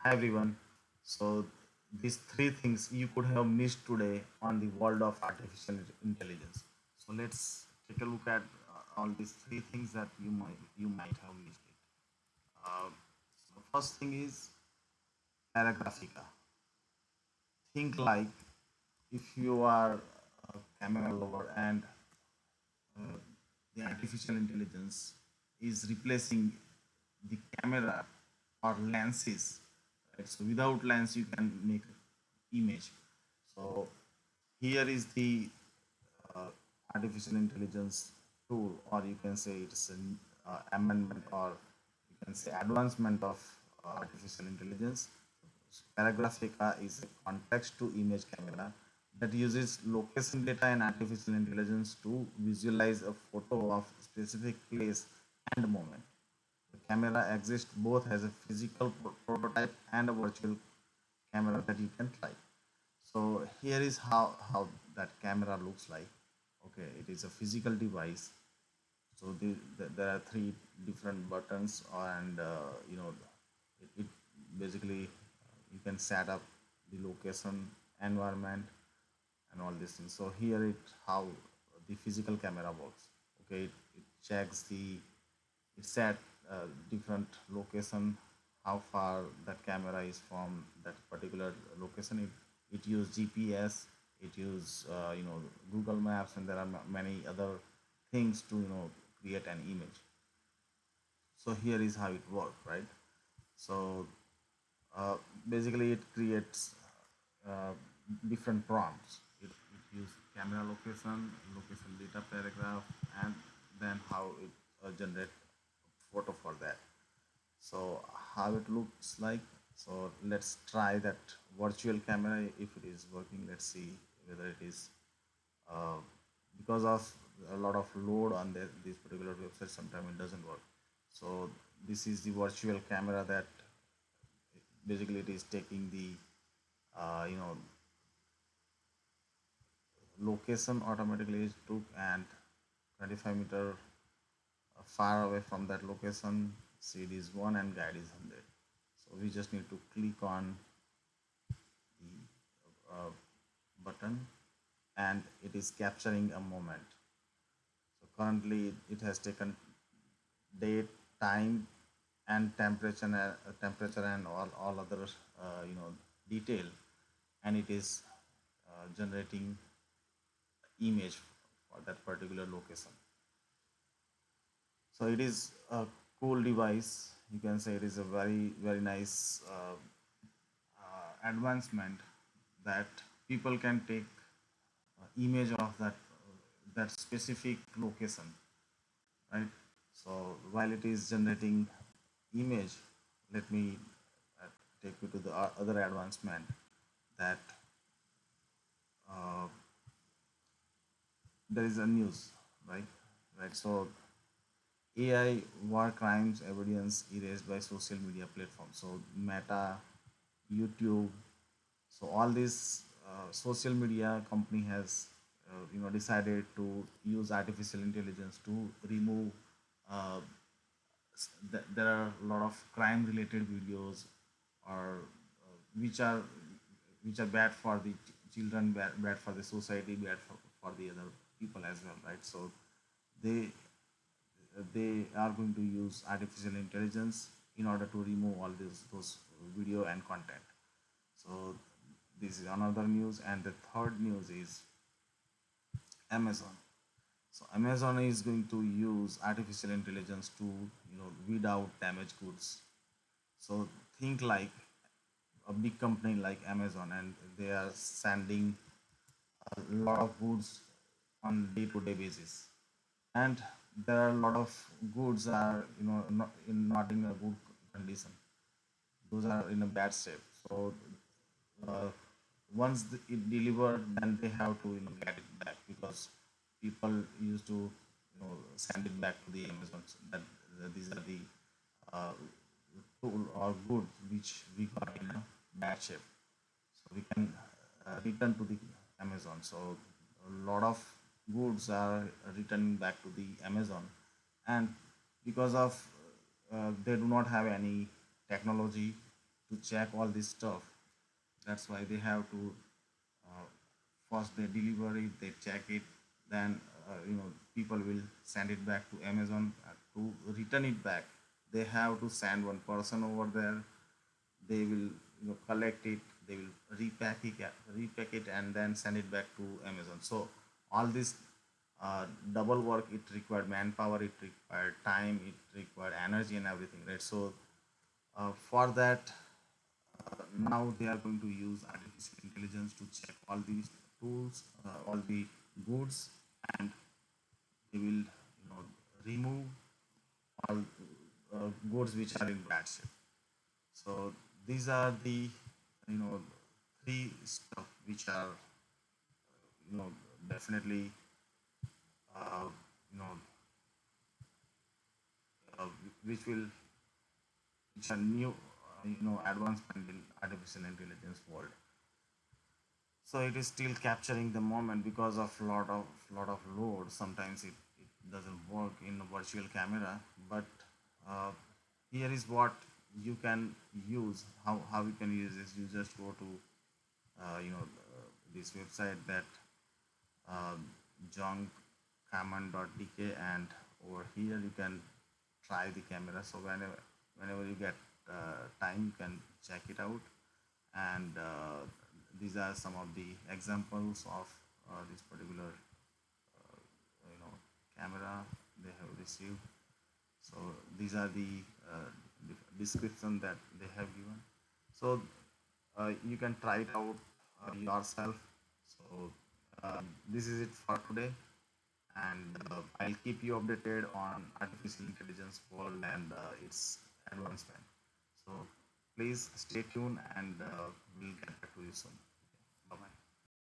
Hi everyone. So these three things you could have missed today on the world of artificial intelligence. So let's take a look at all these three things that you might have missed it. So the first thing is paragraphica. Think like if you are a camera lover and the artificial intelligence is replacing the camera or lenses, right? So without lens you can make image. So here is the uh, artificial intelligence tool, or you can say it's an amendment, or you can say advancement of artificial intelligence. Paragraphica is a context to image camera that uses location data and artificial intelligence to visualize a photo of specific place and moment. The camera exists both as a physical prototype and a virtual camera that you can try. So here is how that camera looks like. Okay, it is a physical device. So there are three different buttons, and it basically you can set up the location, environment, and all these things. So here it how the physical camera works. Okay, it checks it set different location, how far that camera is from that particular location. It use GPS, it use Google Maps, and there are many other things to create an image. So here is how it works, right? So uh, basically it creates uh, different prompts. It use camera location data paragraph, and then how it generate photo for that. So how it looks like. So let's try that virtual camera if it is working. Let's see whether it is uh, because of a lot of load on this particular website. Sometimes it doesn't work. So this is the virtual camera that basically it is taking the uh, you know location automatically is took, and 25-meter far away from that location, seed is 1 and guide is 100. So we just need to click on the button, and it is capturing a moment. So currently it has taken date, time, and temperature and all other detail, and it is generating image for that particular location. So it is a cool device. You can say it is a very nice advancement that people can take image of that specific location, right? So while it is generating image, let me uh, take you to the other advancement that uh, there is a news, right? Right. So AI war crimes evidence erased by social media platforms. So Meta, YouTube, so all these social media company has decided to use artificial intelligence to remove uh, there are a lot of crime related videos, or which are bad for the children, bad for the society, bad for the other people as well, right? So they they are going to use artificial intelligence in order to remove all those video and content. So this is another news, and the third news is Amazon. So Amazon is going to use artificial intelligence to weed out damaged goods. So think like a big company like Amazon, and they are sending a lot of goods on day-to-day basis, and there are a lot of goods are not in a good condition. Those are in a bad state. So uh, once it delivered, then they have to get it back, because people used to send it back to the Amazon. That these are the uh, tool or good which we got in a bad shape, so we can return to the Amazon. So a lot of goods are returning back to the Amazon, and because of they do not have any technology to check all this stuff. That's why they have to uh, first they deliver it, they check it, then people will send it back to Amazon to return it back. They have to send one person over there. They will collect it, they will repack it and then send it back to Amazon. So all this double work, it required manpower, it required time, it required energy and everything, right? So for that, now they are going to use artificial intelligence to check all these tools, all the goods, and they will remove all goods which are in bad shape. So these are the three stuff which are you know definitely uh, you know uh, which will which are new advancement in artificial intelligence world. So it is still capturing the moment because of lot of load. Sometimes it doesn't work in a virtual camera, but uh, here is what you can use. How you can use this? You just go to this website, that uh, johnkaman.dk, and over here you can try the camera. So whenever you get time, you can check it out. And these are some of the examples of this particular camera they have received. So these are the description that they have given. So you can try it out yourself. So this is it for today, and I'll keep you updated on artificial intelligence world and its advancement. So please stay tuned, and we'll get back to you soon.